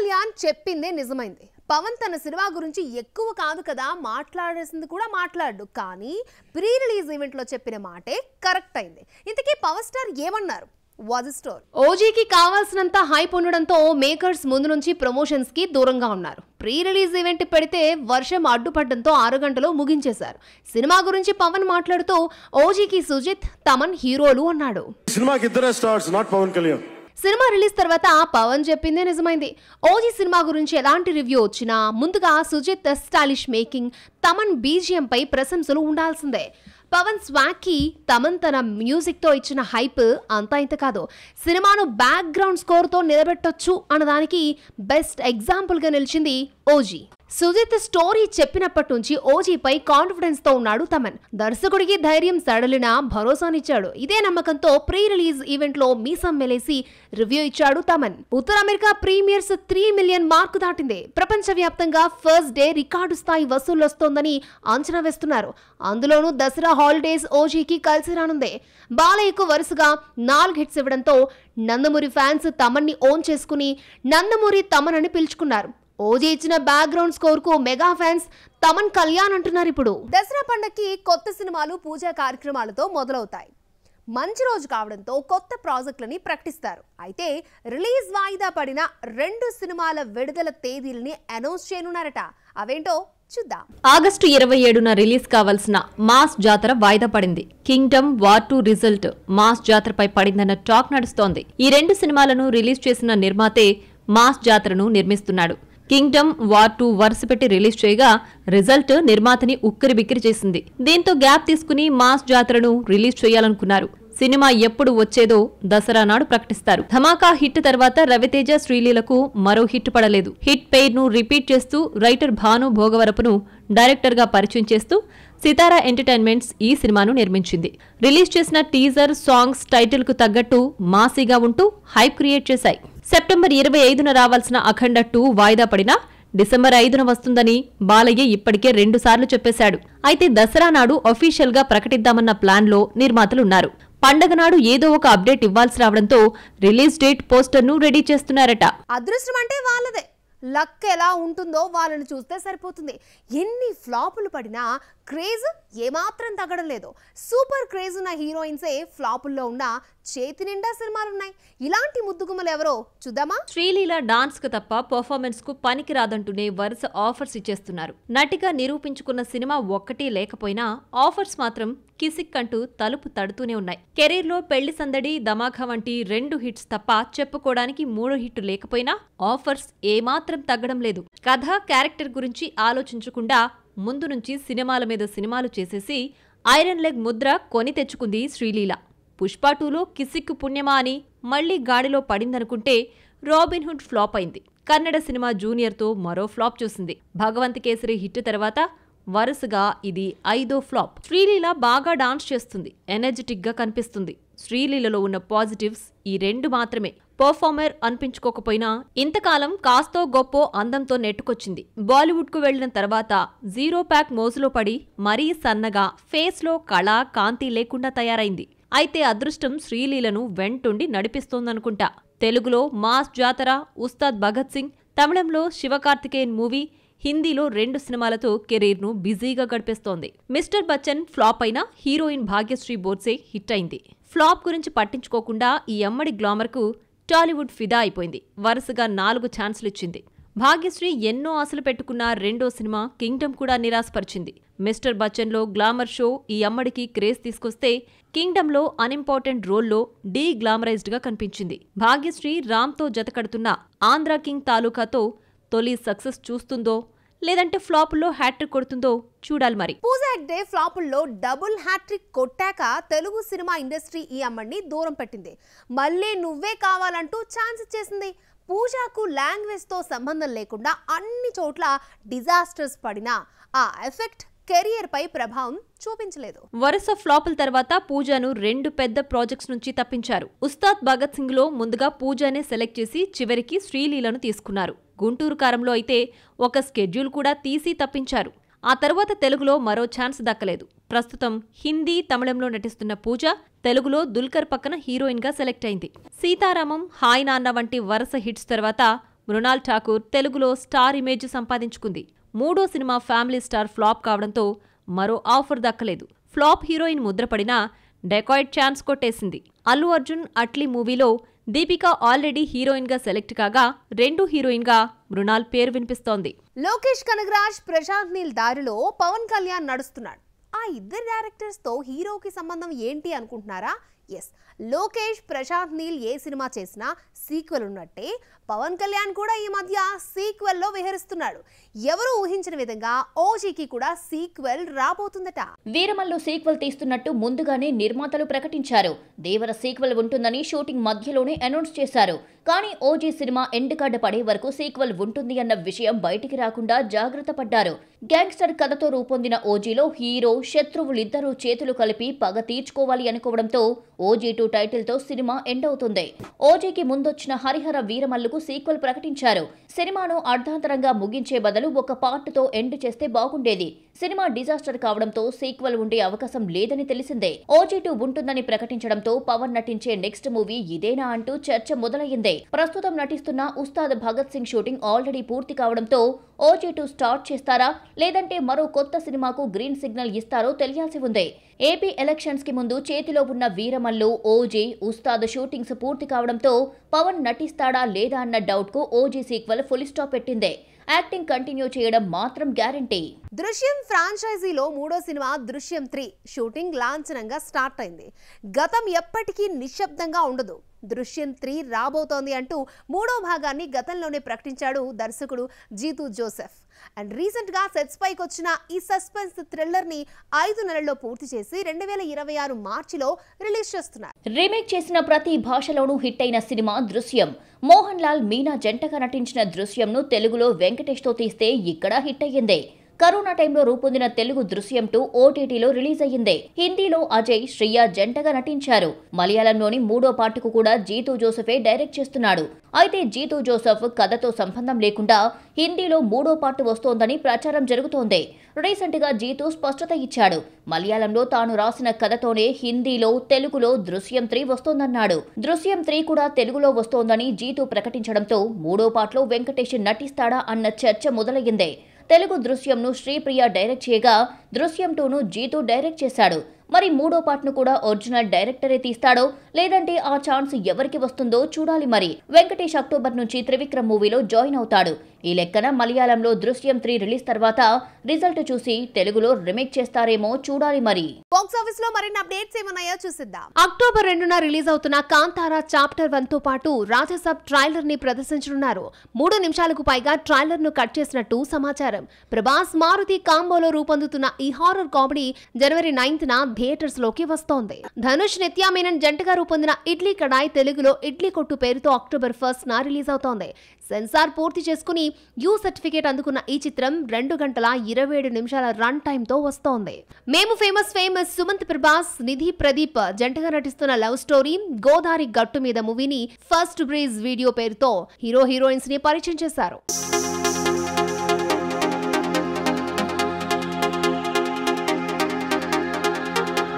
కళ్యాణ్ చెప్పిందే నిజమైంది. పవన్ తన సినిమా గురించి ఎక్కువ కాదు కదా మాట్లాడేసింది కూడా మాట్లాడు, కానీ ప్రీ రిలీజ్ ఈవెంట్ లో చెప్పిన మాటే కరెక్ట్ అయింది. ఇంతకీ పవర్ స్టార్ ఏమన్నారు? ఓజీకి కావాల్సినంత హైప్ ఉండడంతో మేకర్స్ ముందు నుంచి ప్రమోషన్స్ కి దూరంగా ఉన్నారు. ప్రీ రిలీజ్ ఈవెంట్ పెడితే వర్షం అడ్డుపడడంతో 6 గంటలు ముగించేశారు. సినిమా గురించి పవన్ మాట్లాడుతూ ఓజీకి సుజిత్, తమన్ హీరోలు అన్నాడు. సినిమా రిలీజ్ తర్వాత పవన్ చెప్పిందే నిజమైంది. ఓజీ సినిమా గురించి ఎలాంటి రివ్యూ వచ్చినా ముందుగా Sujeeth stylish making, Thaman BGM పై ప్రశంసలు ఉండాల్సిందే. పవన్ స్వాగ్ కి తమన్ తన మ్యూజిక్ తో ఇచ్చిన హైప్ అంతా ఇంత కాదు. సినిమాను బ్యాక్ గ్రౌండ్ స్కోర్ తో నిలబెట్టొచ్చు అన్నదానికి బెస్ట్ ఎగ్జాంపుల్ గా నిలిచింది ఓజీ. సుజిత్ స్టోరీ చెప్పినప్పటి నుంచి ఓజీపై కాన్ఫిడెన్స్ తో ఉన్నాడు తమన్. దర్శకుడికి ధైర్యం సడలిన భరోసానిచ్చాడు. ఇదే నమ్మకంతో ప్రీ రిలీజ్ ఈవెంట్ లో మీసం మెలేసి రివ్యూ ఇచ్చాడు తమన్. ఉత్తర అమెరికా ప్రీమియర్స్ 3 మిలియన్ మార్కు దాటింది. ప్రపంచవ్యాప్తంగా ఫస్ట్ డే రికార్డు స్థాయి వసూలు వస్తోందని అంచనా వేస్తున్నారు. అందులోనూ దసరా హాలిడేస్ ఓజీకి కలిసి రానుంది. బాలయ్యకు వరుసగా 4 హిట్స్ ఇవ్వడంతో నందమూరి ఫ్యాన్స్ తమన్ని ఓన్ చేసుకుని నందమూరి తమన్ అని పిలుచుకున్నారు. ఓజీ ఇచ్చిన బ్యాక్గ్రౌండ్ స్కోర్ కు మెగా ఫ్యాన్స్ తమన్ కళ్యాణ్ అంటున్నారు. ఇప్పుడు దసరా పండగకి కొత్త సినిమాలు పూజా కార్యక్రమాలతో మొదలవుతాయి. మంచి రోజు కావడంతో కొత్త ప్రాజెక్టులని ప్రకటిస్తారు. అయితే రిలీజ్ వాయిదా పడిన 2 సినిమాల విడుదల తేదీలని అనౌన్స్ చేయనున్నారట. అవేంటో చూద్దాం. ఆగస్టు 27న రిలీజ్ కావాల్సిన మాస్ జాతర వాయిదా పడింది. కింగ్డమ్ వార్ 2 రిజల్ట్ మాస్ జాతరపై పడిందన్న టాక్ నడుస్తోంది. ఈ 2 సినిమాలను రిలీజ్ చేసిన నిర్మాతే మాస్ జాతరను నిర్మిస్తున్నాడు. కింగ్డమ్ వార్ 2 వరుసపెట్టి రిలీజ్ చేయగా రిజల్ట్ నిర్మాతని ఉక్కిరిబిక్కిరి చేసింది. దీంతో గ్యాప్ తీసుకుని మాస్ జాతరను రిలీజ్ చేయాలనుకున్నారు. సినిమా ఎప్పుడు వచ్చేదో దసరా నాడు ప్రకటిస్తారు. ధమాకా హిట్ తర్వాత రవితేజ, శ్రీలీలకు మరో హిట్ పడలేదు. హిట్ పెయిర్ ను రిపీట్ చేస్తూ రైటర్ భాను భోగవరపును డైరెక్టర్ గా పరిచయం చేస్తూ సితారా ఎంటర్టైన్మెంట్స్ ఈ సినిమాను నిర్మించింది. రిలీజ్ చేసిన టీజర్, సాంగ్స్ టైటిల్ కు తగ్గట్టు మాసీగా ఉంటూ హైప్ క్రియేట్ చేశాయి. సెప్టెంబర్ 25న రావాల్సిన అఖండ 2 వాయిదా పడినా డిసెంబర్ 5న వస్తుందని బాలయ్య ఇప్పటికే 2 సార్లు చెప్పేశాడు. అయితే దసరా నాడు అఫీషియల్ గా ప్రకటిద్దామన్న ప్లాన్ లో నిర్మాతలున్నారు. పండగ నాడు ఏదో ఒక అప్డేట్ ఇవ్వాల్సి రావడంతో రిలీజ్ డేట్ పోస్టర్ ను రెడీ చేస్తున్నారట. అదృష్టం అంటే వాళ్ళదే. లక్ ఎలా ఉంటుందో వాళ్ళని చూస్తే సరిపోతుంది. ఎన్ని ఫ్లాపులు పడినా క్రేజ్ ఏమాత్రం తగ్గడం లేదు. సూపర్ క్రేజ్ ఉన్న హీరోయిన్సే ఫ్లాపుల్లో ఉన్న చేతి నిండా సినిమాలున్నాయి. ఇలాంటి ముద్దుగుమ్మలు ఎవరో చూద్దామా? శ్రీలీల డాన్స్ కు తప్ప పర్ఫార్మెన్స్ కు పనికి రాదంటూనే వరుస ఆఫర్స్ ఇచ్చేస్తున్నారు. నటిగా నిరూపించుకున్న సినిమా ఒక్కటే లేకపోయినా ఆఫర్స్ మాత్రం కిసిక్ అంటూ తలుపు తడుతూనే ఉన్నాయి. కెరీర్ లో పెళ్లి సందడి, ధమాకా వంటి 2 హిట్స్ తప్ప చెప్పుకోవడానికి 3 హిట్ లేకపోయినా ఆఫర్స్ ఏమాత్రం తగ్గడం లేదు. కథ, క్యారెక్టర్ గురించి ఆలోచించకుండా ముందు నుంచి సినిమాల మీద సినిమాలు చేసేసి ఐరన్ లెగ్ ముద్ర కొని తెచ్చుకుంది శ్రీలీల. పుష్ప 2లో కిసిక్కు పుణ్యమా అని మళ్లీ గాడిలో పడిందనుకుంటే రాబిన్ హుడ్ ఫ్లాప్ అయింది. కన్నడ సినిమా జూనియర్తో మరో ఫ్లాప్ చూసింది. భగవంత్ కేసరి హిట్ తర్వాత వరుసగా ఇది 5వ ఫ్లాప్. శ్రీలీల బాగా డాన్స్ చేస్తుంది, ఎనర్జెటిక్ గా కనిపిస్తుంది. శ్రీలీలలో ఉన్న పాజిటివ్స్ ఈ 2 మాత్రమే. పర్ఫార్మర్ అనిపించుకోకపోయినా ఇంతకాలం కాస్తో గొప్పో అందంతో నెట్టుకొచ్చింది. బాలీవుడ్ కు వెళ్లిన తర్వాత 0 ప్యాక్ మోజులో పడి మరీ సన్నగా, ఫేస్ లో కళ, కాంతి లేకుండా తయారైంది. అయితే అదృష్టం శ్రీలీలను వెంటుండి నడిపిస్తోందనుకుంటా. తెలుగులో మాస్ జాతర, ఉస్తాద్ భగత్ సింగ్, తమిళంలో శివకార్తికేయన్ మూవీ, హిందీలో 2 సినిమాలతో కెరీర్ ను బిజీగా గడిపేస్తోంది. మిస్టర్ బచ్చన్ ఫ్లాప్ అయినా హీరోయిన్ భాగ్యశ్రీ బోర్సే హిట్ అయింది. ఫ్లాప్ గురించి పట్టించుకోకుండా ఈ అమ్మడి గ్లామర్ కు టాలీవుడ్ ఫిదా అయిపోయింది. వరుసగా 4 ఛాన్సులు ఇచ్చింది. భాగ్యశ్రీ ఎన్నో ఆశలు పెట్టుకున్న 2వ సినిమా కింగ్డమ్ కూడా నిరాశపరిచింది. మిస్టర్ బచ్చన్లో గ్లామర్ షో ఈ అమ్మడికి క్రేజ్ తీసుకొస్తే కింగ్డమ్లో అన్ఇంపార్టెంట్ రోల్లో డీ గ్లామరైజ్డ్ గా కనిపించింది. భాగ్యశ్రీ రామ్తో జతకడుతున్న ఆంధ్ర కింగ్ తాలూకాతో తొలి సక్సెస్ చూస్తుందో లేదంటే ఫ్లాపుల్లో హ్యాట్రిక్ కొడుతుందో చూడాలి మరి. పూజా డే ఫ్లాపుల్లో డబుల్ హ్యాట్రిక్ కొట్టాక తెలుగు సినిమా ఇండస్ట్రీ ఈ అమ్మడిని దూరం పెట్టింది. మళ్ళీ నువ్వే కావాలంటూ ఛాన్స్ ఇచ్చేసింది. పూజాకు లాంగ్వేజ్ తో సంబంధం లేకుండా అన్ని చోట్ల డిజాస్టర్స్ పడినా ఆ ఎఫెక్ట్ కెరియర్ పై ప్రభావం చూపించలేదు. వరుస ఫ్లాపుల తర్వాత పూజాను 2 పెద్ద ప్రాజెక్ట్స్ నుంచి తప్పించారు. ఉస్తాద్ భగత్ సింగ్ లో ముందుగా పూజానే సెలెక్ట్ చేసి చివరికి శ్రీలీలను తీసుకున్నారు. గుంటూరు కారంలో అయితే ఒక స్కెడ్యూల్ కూడా తీసి తప్పించారు. ఆ తర్వాత తెలుగులో మరో ఛాన్స్ దక్కలేదు. ప్రస్తుతం హిందీ, తమిళంలో నటిస్తున్న పూజ తెలుగులో దుల్కర్ పక్కన హీరోయిన్ గా సెలెక్ట్ అయింది. సీతారామం, హాయ్ నాన్న వంటి వరుస హిట్స్ తర్వాత మృణాల్ ఠాకూర్ తెలుగులో స్టార్ ఇమేజ్ సంపాదించుకుంది. మూడో సినిమా ఫ్యామిలీ స్టార్ ఫ్లాప్ కావడంతో మరో ఆఫర్ దక్కలేదు. ఫ్లాప్ హీరోయిన్ ముద్రపడినా డెకాయిడ్ ఛాన్స్ కొట్టేసింది. అల్లు అర్జున్ అట్లీ మూవీలో దీపిక ఆల్రెడీ హీరోయిన్ గా సెలెక్ట్ కాగా రెండో హీరోయిన్ గా మృణాల్ పేరు వినిపిస్తోంది. లోకేష్ కనగరాజ్, ప్రశాంత్ నీల్ దారిలో పవన్ కళ్యాణ్ నడుస్తున్నాడు. ఆ ఇద్దరు డైరెక్టర్స్ తో హీరోకి సంబంధం ఏంటి అనుకుంటున్నారా? ఎస్, లోకేష్, ప్రశాంత్ నీల్ ఏ సినిమా చేసినా సీక్వెల్ ఉన్నట్టే పవన్ కళ్యాణ్ కూడా ఈ మధ్య సీక్వెల్లో విహరిస్తున్నాడు. ఎవరు ఊహించిన విధంగా ఓజీకి కూడా సీక్వెల్ రాబోతుందట. వీరమల్లు సీక్వెల్ తీస్తున్నట్టు ముందుగానే నిర్మాతలు ప్రకటించారు. దేవర సీక్వెల్ ఉంటుందని షూటింగ్ మధ్యలోనే అనౌన్స్ చేశారు. కానీ ఓజీ సినిమా ఎండ్ కార్డు పడే వరకు సీక్వెల్ ఉంటుంది అన్న విషయం బయటికి రాకుండా జాగ్రత్త పడ్డారు. గ్యాంగ్స్టర్ కథతో రూపొందిన ఓజీలో హీరో, శత్రువులిద్దరూ చేతులు కలిపి పగ తీర్చుకోవాలి అనుకోవడంతో ఓజీ 2 టైటిల్తో సినిమా ఎండ్ అవుతుంది. ఓజీకి ముందొచ్చిన హరిహర వీరమల్లుకు సీక్వెల్ ప్రకటించారు. సినిమాను అర్ధాంతరంగా ముగించే బదులు ఒక పార్ట్తో ఎండ్ చేస్తే బాగుండేది. సినిమా డిజాస్టర్ కావడంతో సీక్వెల్ ఉండే అవకాశం లేదని తెలిసిందే. ఓజీ 2 ఉంటుందని ప్రకటించడంతో పవన్ నటించే నెక్స్ట్ మూవీ ఇదేనా అంటూ చర్చ మొదలయ్యింది. ప్రస్తుతం నటిస్తున్న ఉస్తాద్ భగత్ సింగ్ షూటింగ్ ఆల్రెడీ పూర్తి కావడంతో ఓజీ 2 స్టార్ట్ చేస్తారా లేదంటే మరో కొత్త సినిమాకు గ్రీన్ సిగ్నల్ ఇస్తారో తెలియాల్సి ఉంది. ఏపీ ఎలక్షన్స్ కి ముందు చేతిలో ఉన్న వీరమల్లు, ఓజీ, ఉస్తాద్ షూటింగ్స్ పూర్తి కావడంతో పవన్ నటిస్తాడా లేదా అన్న డౌట్ కు ఓజీ సీక్వెల్ ఫుల్ స్టాప్ పెట్టింది. యాక్టింగ్ కంటిన్యూ చేయడం మాత్రం గ్యారంటీ. దృశ్యం ఫ్రాంచైజీలో మూడో సినిమా దృశ్యం 3 షూటింగ్ లాంఛనంగా స్టార్ట్ అయింది. గతం ఎప్పటికీ నిశ్శబ్దంగా ఉండదు. దృశ్యం 3 రాబోతోంది అంటూ మూడో భాగాన్ని గతంలోనే ప్రకటించాడు దర్శకుడు జీతూ జోసెఫ్. అండ్ రీసెంట్ గా సెట్స్ పైకి వచ్చిన ఈ సస్పెన్స్ థ్రిల్లర్ ని 5 నెలల్లో పూర్తి చేసి 2026 మార్చిలో రిలీజ్ చేస్తున్నారు. రీమేక్ చేసిన ప్రతి భాషలోనూ హిట్ అయిన సినిమా దృశ్యం. మోహన్ లాల్, మీనా జంటగా నటించిన దృశ్యంను తెలుగులో వెంకటేష్ తో తీస్తే ఇక్కడ హిట్ అయ్యింది. కరోనా టైంలో రూపొందిన తెలుగు దృశ్యం 2 ఓటీటీలో రిలీజ్ అయ్యింది. హిందీలో అజయ్, శ్రియా జంటగా నటించారు. మలయాళంలోని మూడో పార్టుకు కూడా జీతూ జోసెఫే డైరెక్ట్ చేస్తున్నాడు. అయితే జీతూ జోసెఫ్ కథతో సంబంధం లేకుండా హిందీలో మూడో పార్టు వస్తోందని ప్రచారం జరుగుతోంది. రీసెంట్ గా జీతూ స్పష్టత ఇచ్చాడు. మలయాళంలో తాను రాసిన కథతోనే హిందీలో, తెలుగులో దృశ్యం 3 వస్తోందన్నాడు. దృశ్యం 3 కూడా తెలుగులో వస్తోందని జీతూ ప్రకటించడంతో మూడో పార్ట్లో వెంకటేష్ నటిస్తాడా అన్న చర్చ మొదలయ్యింది. తెలుగు దృశ్యంను శ్రీప్రియ డైరెక్ట్ చేయగా దృశ్యం 2ను జీతూ డైరెక్ట్ చేశాడు. మరి మూడో పార్ట్ను కూడా ఒరిజినల్ డైరెక్టరే తీస్తాడో లేదంటే ఆ ఛాన్స్ ఎవరికి వస్తుందో చూడాలి. మరి వెంకటేష్ అక్టోబర్ నుంచి త్రివిక్రమ్ మూవీలో జాయిన్ అవుతాడు. ఈ లెక్కన మలయాళంలో దృశ్యం 3 రిలీజ్ తర్వాత రిజల్ట్ చూసి తెలుగులో రీమేక్ చేస్తారేమో చూడాలి. మరి బాక్స్ ఆఫీస్ లో మరిన్ని అప్డేట్స్ ఏమన్నాయో చూసిద్దాం. అక్టోబర్ 2న రిలీజ్ అవుతున్న కాంతారా చాప్టర్ 1 తో పాటు రాజసాబ్ ట్రైలర్ ని ప్రదర్శించనున్నారు. 3 నిమిషాలకు పైగా ట్రైలర్ ను కట్ చేసినట్టు సమాచారం. ప్రభాస్, మారుతి కాంబోలో రూపొందుతున్న ఈ హారర్ కామెడీ జనవరి 9న థియేటర్స్ లోకి వస్తోంది. ధనుష్, నిత్యా మేనన్ జంటగా రూపొందిన ఇడ్లీ కడాయ్ తెలుగులో ఇడ్లీ కొట్టు పేరుతో అక్టోబర్ 1న రిలీజ్ అవుతోంది. సెన్సార్ పూర్తి చేసుకుని యూ సర్టిఫికేట్ అందుకున్న ఈ చిత్రం 2 గంటల 27 నిమిషాల రన్ టైమ్ తో వస్తోంది. మేము ఫేమస్ సుమంత్, ప్రభాస్, నిధి ప్రదీప్ జంటగా నటిస్తున్న లవ్ స్టోరీ గోదారి గట్టు మీద మూవీని ఫస్ట్ బ్రీజ్ వీడియో పేరుతో హీరో హీరోయిన్స్ ని పరిచయం చేశారు.